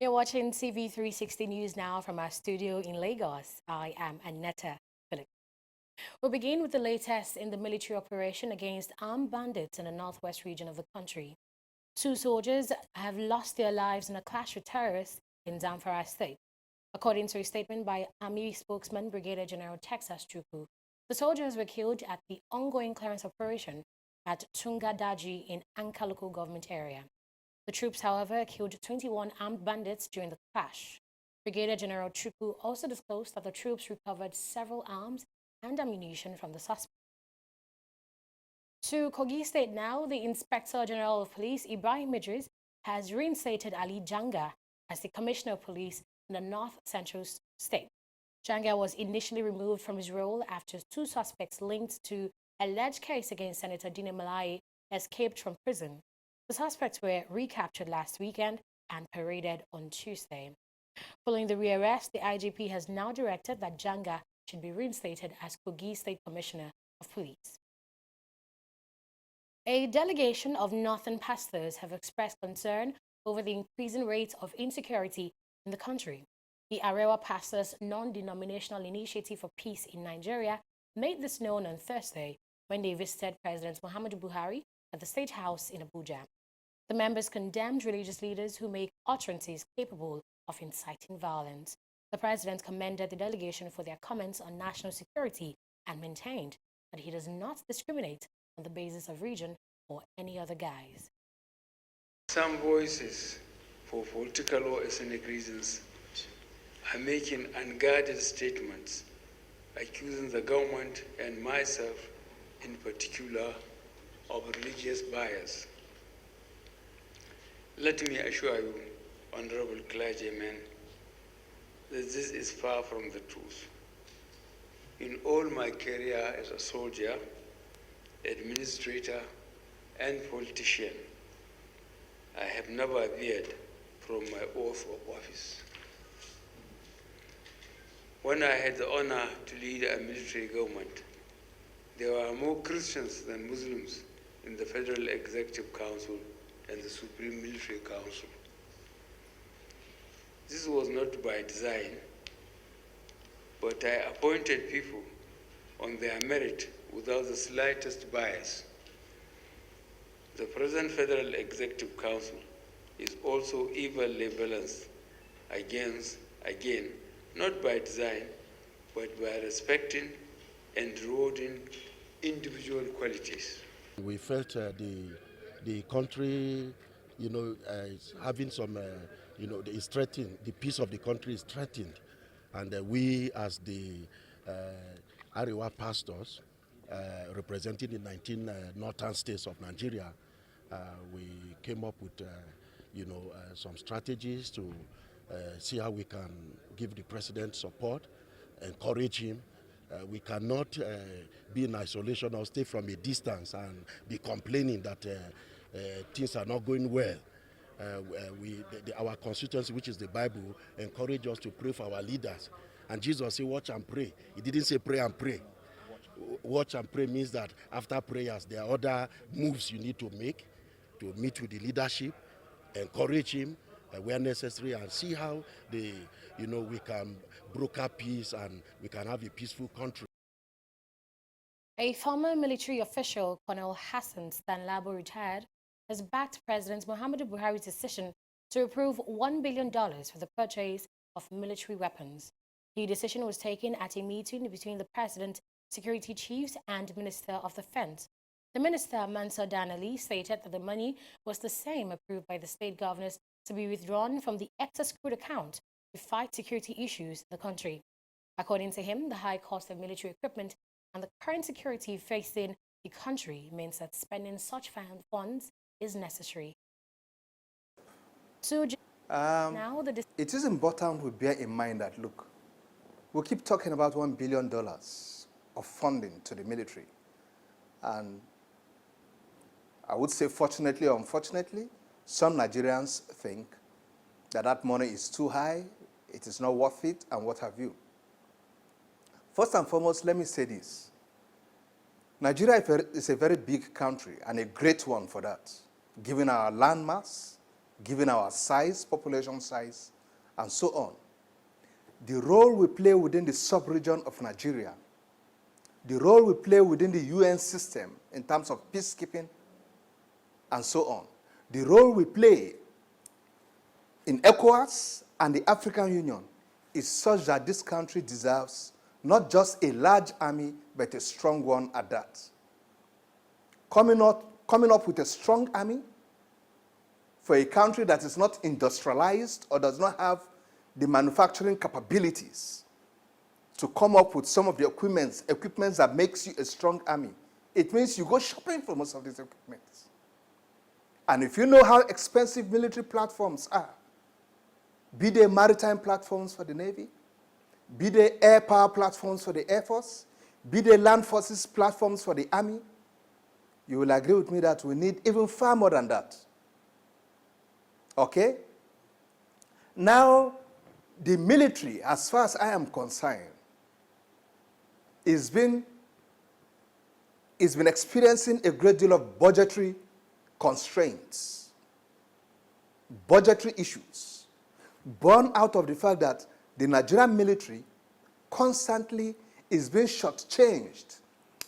You're watching TV360 News now from our studio in Lagos. I am Annetta Philip. We'll begin with the latest in the military operation against armed bandits in the northwest region of the country. 2 soldiers have lost their lives in a clash with terrorists in Zamfara State. According to a statement by Army spokesman Brigadier General Texas Chukwu, the soldiers were killed at the ongoing clearance operation at Tungadaji in Anka local government area. The troops, however, killed 21 armed bandits during the clash. Brigadier General Chukwu also disclosed that the troops recovered several arms and ammunition from the suspects. To Kogi State now, the Inspector General of Police, Ibrahim Idris, has reinstated Ali Janga as the Commissioner of Police in the North Central State. Janga was initially removed from his role after 2 suspects linked to alleged case against Senator Dina Malayi escaped from prison. The suspects were recaptured last weekend and paraded on Tuesday. Following the rearrest, the IGP has now directed that Janga should be reinstated as Kogi State Commissioner of Police. A delegation of northern pastors have expressed concern over the increasing rate of insecurity in the country. The Arewa Pastors Non-Denominational Initiative for Peace in Nigeria made this known on Thursday when they visited President Muhammadu Buhari at the State House in Abuja. The members condemned religious leaders who make utterances capable of inciting violence. The president commended the delegation for their comments on national security and maintained that he does not discriminate on the basis of region or any other guise. Some voices for political or ethnic reasons are making unguarded statements accusing the government and myself in particular of religious bias. Let me assure you, honorable clergymen, that this is far from the truth. In all my career as a soldier, administrator, and politician, I have never veered from my oath of office. When I had the honor to lead a military government, there were more Christians than Muslims in the Federal Executive Council and the Supreme Military Council. This was not by design, but I appointed people on their merit without the slightest bias. The present Federal Executive Council is also evenly balanced again, not by design, but by respecting and rewarding individual qualities. We felt the country, is having some, is threatened. The peace of the country is threatened, and we, as the Arewa pastors, representing the 19 northern states of Nigeria, we came up with, some strategies to see how we can give the president support, encourage him. We cannot be in isolation or stay from a distance and be complaining that things are not going well. Our constituency, which is the Bible, encourage us to pray for our leaders. And Jesus said, watch and pray. He didn't say pray and pray. Watch and pray means that after prayers, there are other moves you need to make to meet with the leadership, encourage him where necessary, and see how we can broker peace and we can have a peaceful country. A former military official, Colonel Hassan Stanlabo, retired, has backed President Muhammadu Buhari's decision to approve $1 billion for the purchase of military weapons. The decision was taken at a meeting between the president, security chiefs, and Minister of Defense. The minister, Mansur Danali, stated that the money was the same approved by the state governors to be withdrawn from the excess crude account to fight security issues in the country. According to him, the high cost of military equipment and the current security facing the country means that spending such funds is necessary. So now it is important we bear in mind that, look, we keep talking about $1 billion of funding to the military. And I would say, fortunately or unfortunately, some Nigerians think that that money is too high, it is not worth it, and what have you. First and foremost, let me say this. Nigeria is a very big country, and a great one for that, given our landmass, given our size, population size, and so on. The role we play within the sub-region of Nigeria, the role we play within the UN system in terms of peacekeeping, and so on. The role we play in ECOWAS and the African Union is such that this country deserves not just a large army, but a strong one at that. Coming up with a strong army for a country that is not industrialized or does not have the manufacturing capabilities to come up with some of the equipments that makes you a strong army, it means you go shopping for most of these equipments. And if you know how expensive military platforms are, be they maritime platforms for the Navy, be they air power platforms for the Air Force, be they land forces platforms for the Army, you will agree with me that we need even far more than that. Okay? Now, the military, as far as I am concerned, is been experiencing a great deal of budgetary constraints, budgetary issues, born out of the fact that the Nigerian military constantly is being shortchanged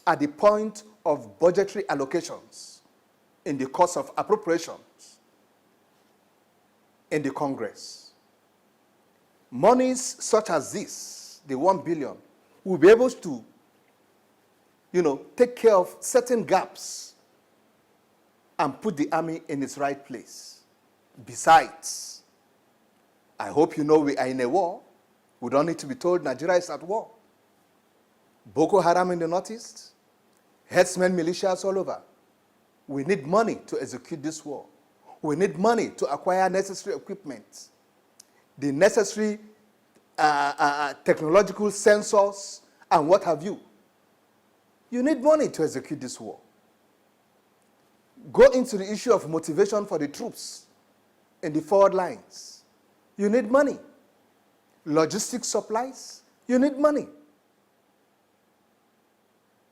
at the point of budgetary allocations in the course of appropriations in the Congress. Monies such as this, the 1 billion, will be able to, take care of certain gaps and put the army in its right place. Besides, I hope you know we are in a war. We don't need to be told Nigeria is at war. Boko Haram in the northeast, herdsmen militias all over. We need money to execute this war. We need money to acquire necessary equipment, the necessary technological sensors, and what have you. You need money to execute this war. Go into the issue of motivation for the troops in the forward lines. You need money. Logistic supplies, you need money.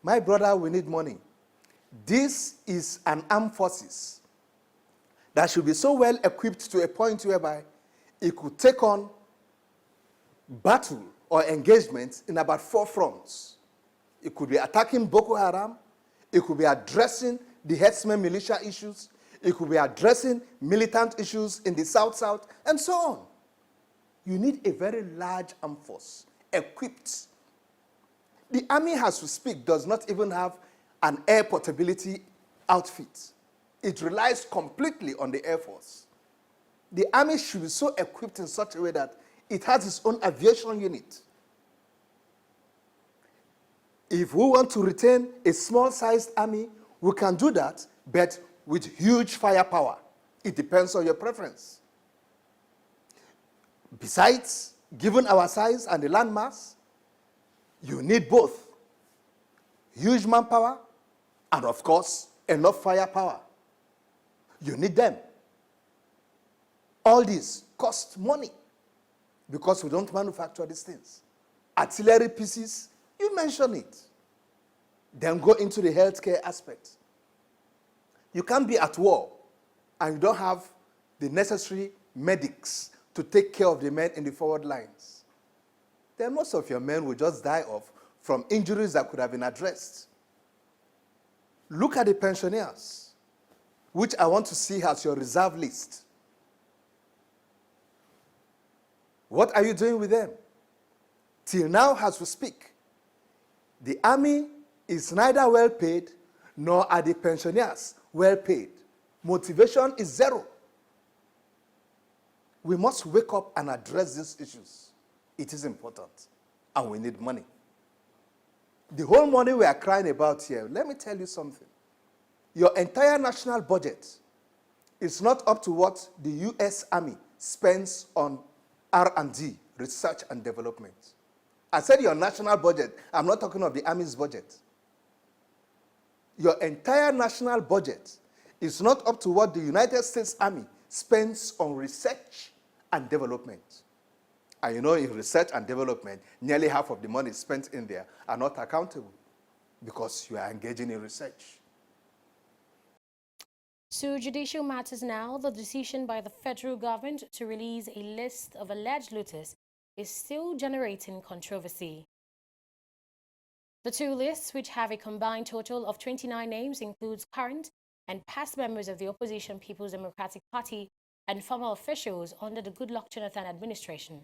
My brother, we need money. This is an armed forces that should be so well equipped to a point whereby it could take on battle or engagement in about 4 fronts. It could be attacking Boko Haram, it could be addressing the herdsmen militia issues, it could be addressing militant issues in the South, and so on. You need a very large armed force, equipped. The army, as we speak, does not even have an air portability outfit. It relies completely on the Air Force. The army should be so equipped in such a way that it has its own aviation unit. If we want to retain a small-sized army, we can do that, but with huge firepower. It depends on your preference. Besides, given our size and the land mass, you need both huge manpower and, of course, enough firepower. You need them. All this costs money because we don't manufacture these things. Artillery pieces, you mention it. Then go into the healthcare aspect. You can't be at war and you don't have the necessary medics to take care of the men in the forward lines. Then most of your men will just die off from injuries that could have been addressed. Look at the pensioners, which I want to see as your reserve list. What are you doing with them? Till now, as we speak, the army is neither well paid, nor are the pensioners well paid. Motivation is zero. We must wake up and address these issues. It is important, and we need money. The whole money we are crying about here, let me tell you something. Your entire national budget is not up to what the U.S. Army spends on R&D, research and development. I said your national budget. I'm not talking of the Army's budget. Your entire national budget is not up to what the United States Army spends on research and development. And you know, in research and development, nearly half of the money spent in there are not accountable because you are engaging in research. To judicial matters now, the decision by the federal government to release a list of alleged looters is still generating controversy. The two lists, which have a combined total of 29 names, includes current and past members of the opposition People's Democratic Party and former officials under the Goodluck Jonathan administration.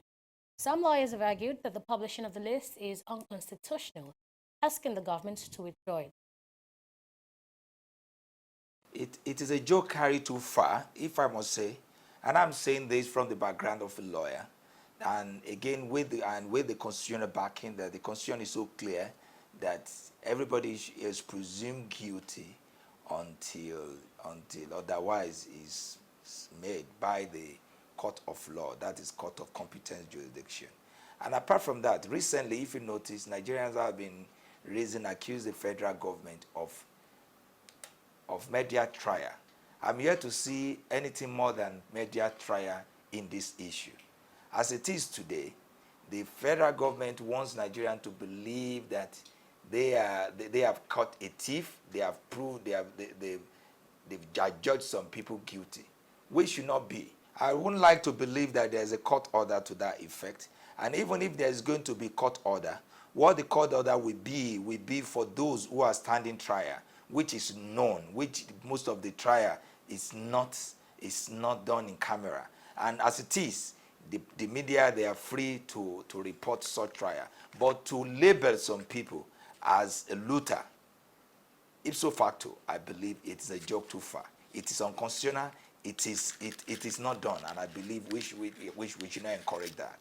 Some lawyers have argued that the publishing of the list is unconstitutional, asking the government to withdraw it. It is a joke carried too far, if I must say, and I'm saying this from the background of a lawyer, and again with the constitutional backing, that the constitution is so clear that everybody is presumed guilty until otherwise is made by the court of law, that is court of competence jurisdiction. And apart from that, recently, if you notice, Nigerians have been accused the federal government of media trial. I'm here to see anything more than media trial in this issue. As it is today, the federal government wants Nigerians to believe that they have caught a thief, they have proved, they've judged some people guilty, which should not be. I wouldn't like to believe that there's a court order to that effect. And even if there's going to be court order, what the court order will be for those who are standing trial, which is known, which most of the trial is not done in camera. And as it is, the media, they are free to report such trial. But to label some people as a looter, ipso facto, I believe it's a joke too far. It is unconstitutional. It is not done, and I believe we should not encourage that.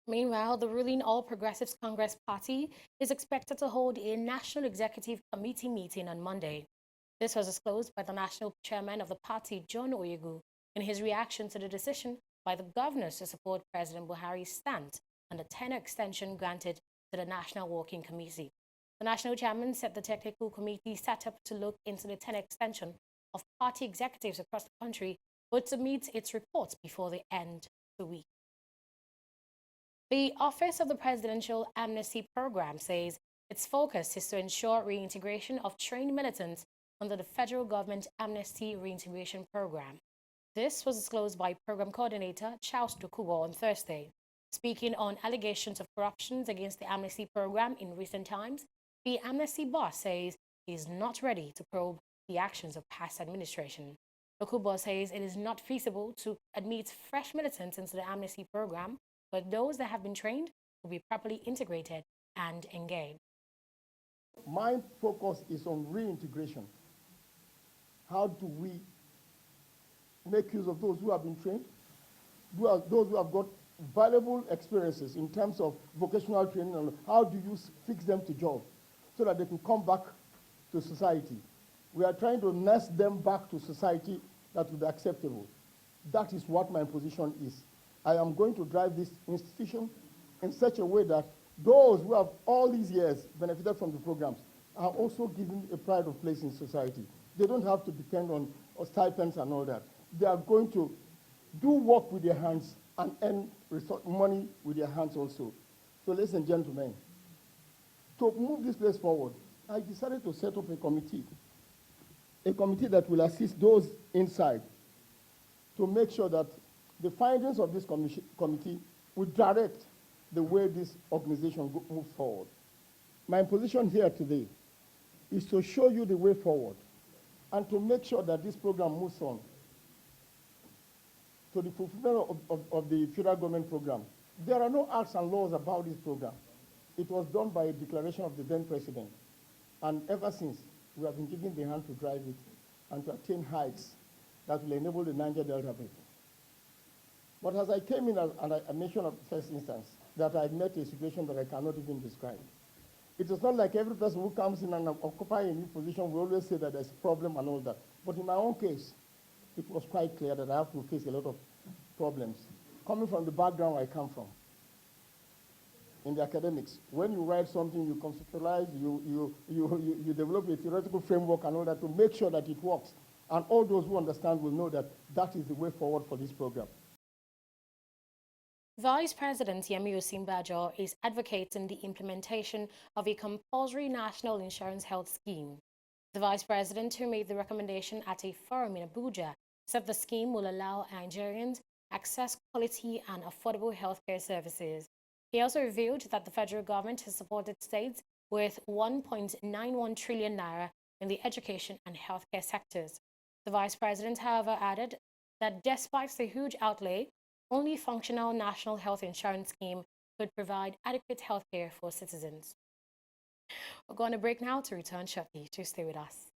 Meanwhile, the ruling All Progressives Congress Party is expected to hold a National Executive Committee meeting on Monday. This was disclosed by the national chairman of the party, John Oyegu, in his reaction to the decision by the governors to support President Buhari's stance on the tenure extension granted to the National Working Committee. The national chairman said the technical committee set up to look into the tenure extension of party executives across the country would submit its reports before the end of the week. The Office of the Presidential Amnesty Program says its focus is to ensure reintegration of trained militants under the federal government Amnesty Reintegration Program. This was disclosed by Program Coordinator Charles Dokubo on Thursday. Speaking on allegations of corruptions against the Amnesty Program in recent times, the Amnesty boss says he is not ready to probe the actions of past administration. Dokubo says it is not feasible to admit fresh militants into the Amnesty Program, but those that have been trained will be properly integrated and engaged. My focus is on reintegration. How do we make use of those who have been trained, those who have got valuable experiences in terms of vocational training, and how do you fix them to job so that they can come back to society? We are trying to nurse them back to society that will be acceptable. That is what my position is. I am going to drive this institution in such a way that those who have all these years benefited from the programs are also given a pride of place in society. They don't have to depend on stipends and all that. They are going to do work with their hands and earn money with their hands also. So ladies and gentlemen, to move this place forward, I decided to set up a committee that will assist those inside to make sure that the findings of this committee will direct the way this organization moves forward. My position here today is to show you the way forward and to make sure that this program moves on to the fulfillment of the federal government program. There are no acts and laws about this program. It was done by a declaration of the then president. And ever since, we have been given the hand to drive it and to attain heights that will enable the Niger Delta people. But as I came in, and I mentioned at first instance, that I met a situation that I cannot even describe. It is not like every person who comes in and occupies a new position will always say that there's a problem and all that. But in my own case, it was quite clear that I have to face a lot of problems. Coming from the background I come from, in the academics, when you write something, you conceptualize, you develop a theoretical framework and all that to make sure that it works. And all those who understand will know that that is the way forward for this program. Vice President Yemi Osinbajo is advocating the implementation of a compulsory national insurance health scheme. The Vice President, who made the recommendation at a forum in Abuja, said the scheme will allow Nigerians access quality and affordable healthcare services. He also revealed that the federal government has supported states with 1.91 trillion naira in the education and healthcare sectors. The Vice President, however, added that despite the huge outlay, only functional national health insurance scheme could provide adequate healthcare for citizens. We're going to break now to return shortly. To stay with us.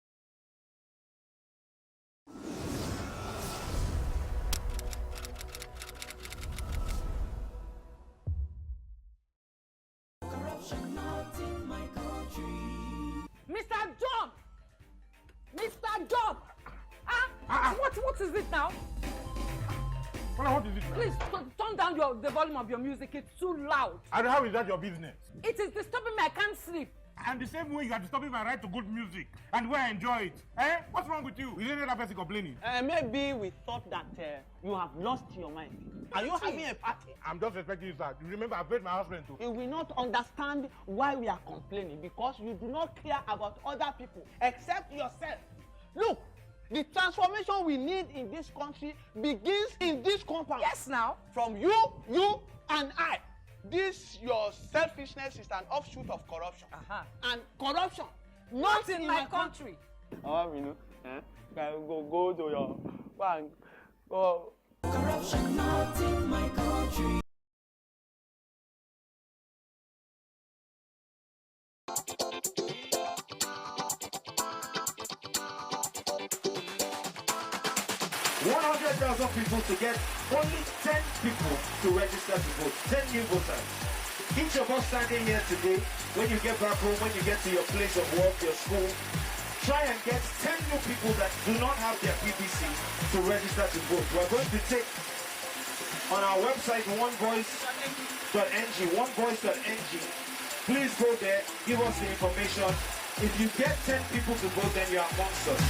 Mr. John! Mr. John! What is it now? What is it now? Please turn down the volume of your music. It's too loud. And how is that your business? It is disturbing me. I can't sleep. And the same way you are disturbing my right to good music and where I enjoy it. Eh? What's wrong with you? Is any other person complaining? Maybe we thought that you have lost your mind. Are you having a party? I'm just respecting you, sir. You remember I paid my husband too. You will not understand why we are complaining because you do not care about other people except yourself. Look, the transformation we need in this country begins in this compound. Yes, now. From you, and I. This, your selfishness is an offshoot of corruption. And corruption, not in my country. Oh, you know, go to your bank. Go. Corruption, not in my country. $100,000 people to get only 10 people to register to vote, 10 new voters. Each of us standing here today, when you get back home, when you get to your place of work, your school, try and get 10 new people that do not have their PPC to register to vote. We're going to take on our website, onevoice.ng, onevoice.ng. Please go there, give us the information. If you get 10 people to vote, then you're amongst us.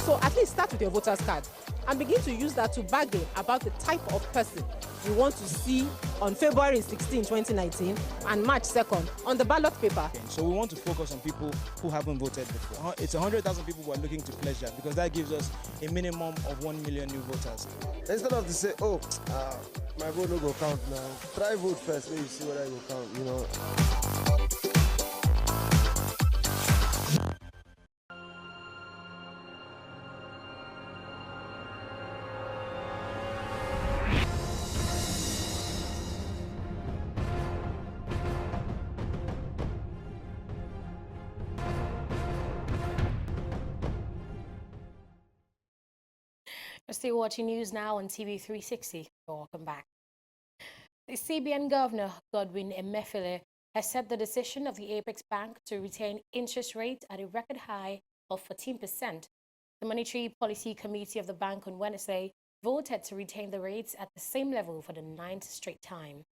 So at least start with your voter's card and begin to use that to bargain about the type of person you want to see on February 16, 2019 and March 2nd on the ballot paper. So we want to focus on people who haven't voted before. It's 100,000 people who are looking to pledge that because that gives us a minimum of 1 million new voters. Instead of to say, my vote no go count now, try vote first when you see whether it will count, you know. You're still watching news now on TV360. Welcome back. The CBN Governor, Godwin Emefiele, has said the decision of the Apex Bank to retain interest rates at a record high of 14%. The Monetary Policy Committee of the bank on Wednesday voted to retain the rates at the same level for the 9th straight time.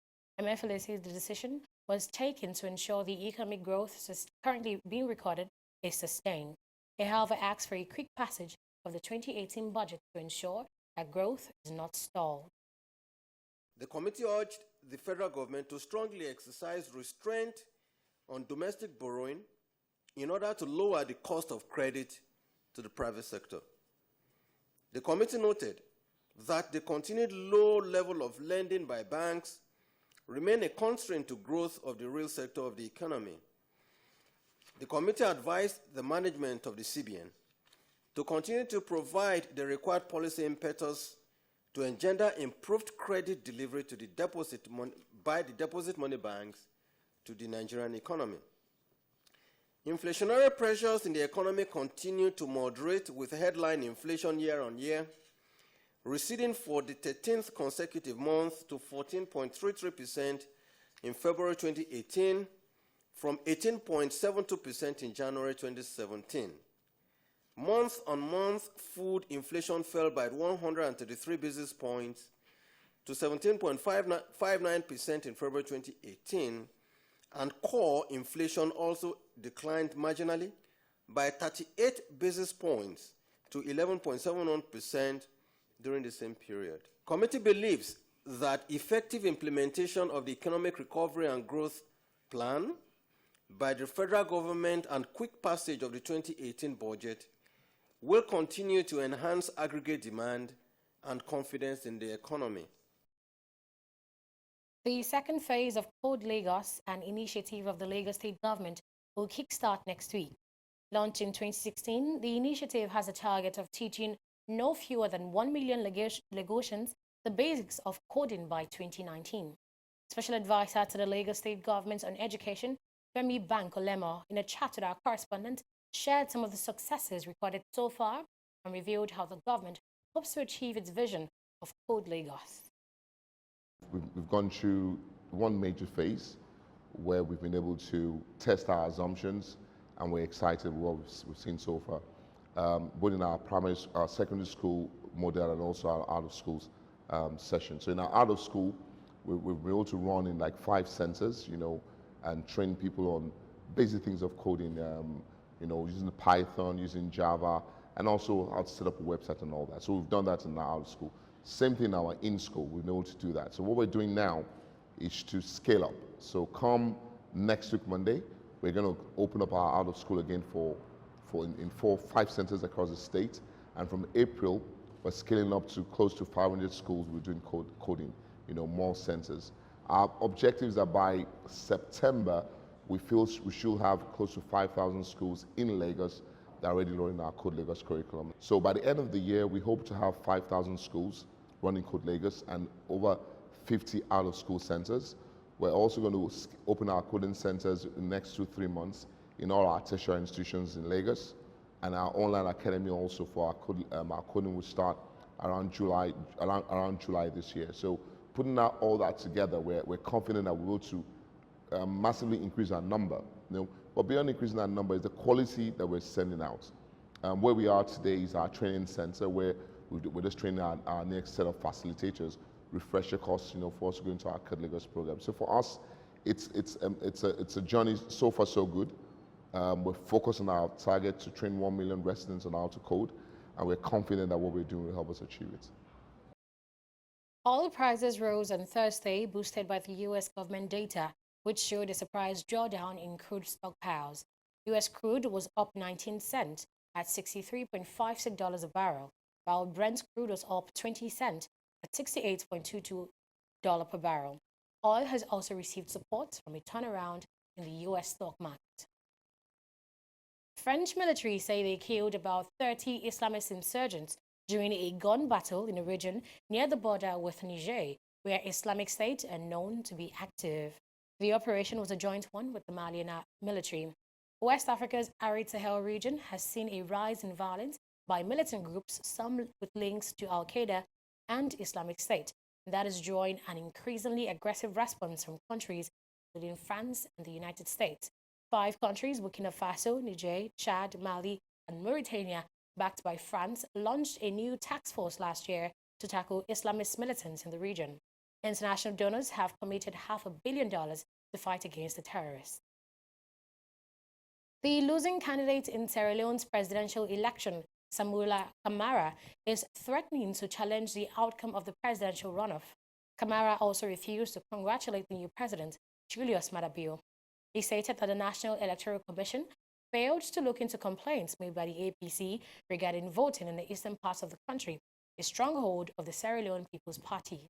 Emefiele says the decision was taken to ensure the economic growth currently being recorded is sustained. He, however, asked for a quick passage of the 2018 budget to ensure that growth is not stalled. The committee urged the federal government to strongly exercise restraint on domestic borrowing in order to lower the cost of credit to the private sector. The committee noted that the continued low level of lending by banks remain a constraint to growth of the real sector of the economy. The committee advised the management of the CBN to continue to provide the required policy impetus to engender improved credit delivery to the by the deposit money banks to the Nigerian economy. Inflationary pressures in the economy continue to moderate, with headline inflation year on year receding for the 13th consecutive month to 14.33% in February 2018 from 18.72% in January 2017. Month-on-month, food inflation fell by 133 basis points to 17.59% in February 2018, and core inflation also declined marginally by 38 basis points to 11.71% during the same period. Committee believes that effective implementation of the Economic Recovery and Growth Plan by the federal government and quick passage of the 2018 budget will continue to enhance aggregate demand and confidence in the economy. The second phase of Code Lagos, an initiative of the Lagos State government, will kickstart next week. Launched in 2016, the initiative has a target of teaching no fewer than 1 million Lagosians the basics of coding by 2019. Special advisor to the Lagos State government on education, Femi Bankolemo, in a chat with our correspondent, shared some of the successes recorded so far and revealed how the government hopes to achieve its vision of Code Lagos. We've gone through one major phase where we've been able to test our assumptions, and we're excited with what we've seen so far, both in our secondary school model and also our out-of-schools session. So in our out-of-school, we've been able to run in like 5 centers, and train people on basic things of coding, using Python, using Java, and also how to set up a website and all that. So we've done that in our out-of-school. Same thing in our in-school, we've been able to do that. So what we're doing now is to scale up. So come next week, Monday, we're going to open up our out-of-school again in 5 centers across the state. And from April, we're scaling up to close to 500 schools. We're doing coding, more centers. Our objectives are by September, we feel we should have close to 5,000 schools in Lagos that are already learning our Code Lagos curriculum. So by the end of the year, we hope to have 5,000 schools running Code Lagos and over 50 out-of-school centers. We're also going to open our coding centers in the next 2-3 months in all our tertiary institutions in Lagos, and our online academy also for our coding will start around July this year. So putting all that together, we're confident that we're able to massively increase our number. But beyond increasing our number is the quality that we're sending out. Where we are today is our training center, where we're just training our next set of facilitators, refresher courses, for us to go into our Code Lagos program. So for us, it's a journey so far so good. We're focused on our target to train 1 million residents on how to code, and we're confident that what we're doing will help us achieve it. Oil prices rose on Thursday, boosted by the U.S. government data, which showed a surprise drawdown in crude stockpiles. U.S. crude was up 19 cents at $63.56 a barrel, while Brent crude was up 20 cents at $68.22 per barrel. Oil has also received support from a turnaround in the U.S. stock market. French military say they killed about 30 Islamist insurgents during a gun battle in a region near the border with Niger, where Islamic State are known to be active. The operation was a joint one with the Malian military. West Africa's arid Sahel region has seen a rise in violence by militant groups, some with links to Al-Qaeda and Islamic State. That is drawing an increasingly aggressive response from countries including France and the United States. 5 countries, Burkina Faso, Niger, Chad, Mali, and Mauritania, backed by France, launched a new task force last year to tackle Islamist militants in the region. International donors have committed $500 million to fight against the terrorists. The losing candidate in Sierra Leone's presidential election, Samula Kamara, is threatening to challenge the outcome of the presidential runoff. Kamara also refused to congratulate the new president, Julius Maada Bio. He stated that the National Electoral Commission failed to look into complaints made by the APC regarding voting in the eastern parts of the country, a stronghold of the Sierra Leone People's Party.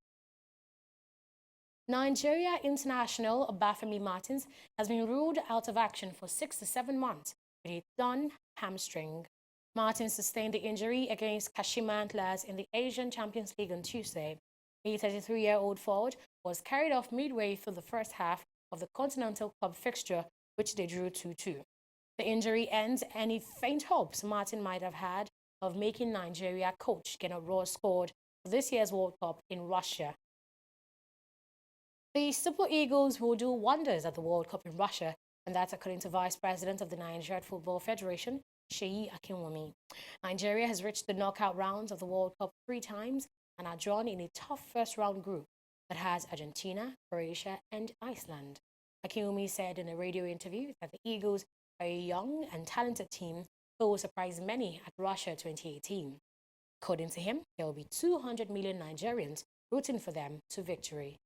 Nigeria international Bafemi Martins has been ruled out of action for 6 to 7 months with a torn hamstring. Martins sustained the injury against Kashima Antlers in the Asian Champions League on Tuesday. The 33-year-old forward was carried off midway through the first half of the Continental Cup fixture, which they drew 2-2. The injury ends any faint hopes Martin might have had of making Nigeria coach Gennaro Ross scored for this year's World Cup in Russia. The Super Eagles will do wonders at the World Cup in Russia, and that's according to Vice President of the Nigerian Football Federation, Seyi Akinwumi. Nigeria has reached the knockout rounds of the World Cup 3 times and are drawn in a tough first-round group that has Argentina, Croatia, and Iceland. Akinwumi said in a radio interview that the Eagles are a young and talented team who will surprise many at Russia 2018. According to him, there will be 200 million Nigerians rooting for them to victory.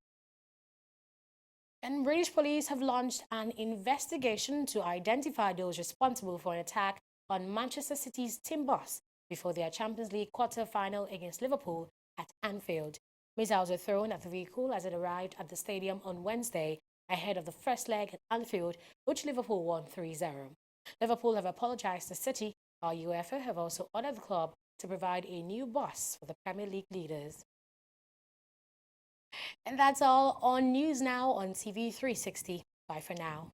And British police have launched an investigation to identify those responsible for an attack on Manchester City's team bus before their Champions League quarter-final against Liverpool at Anfield. Missiles were thrown at the vehicle as it arrived at the stadium on Wednesday ahead of the first leg at Anfield, which Liverpool won 3-0. Liverpool have apologized to City, while UEFA have also ordered the club to provide a new bus for the Premier League leaders. And that's all on News Now on TV360. Bye for now.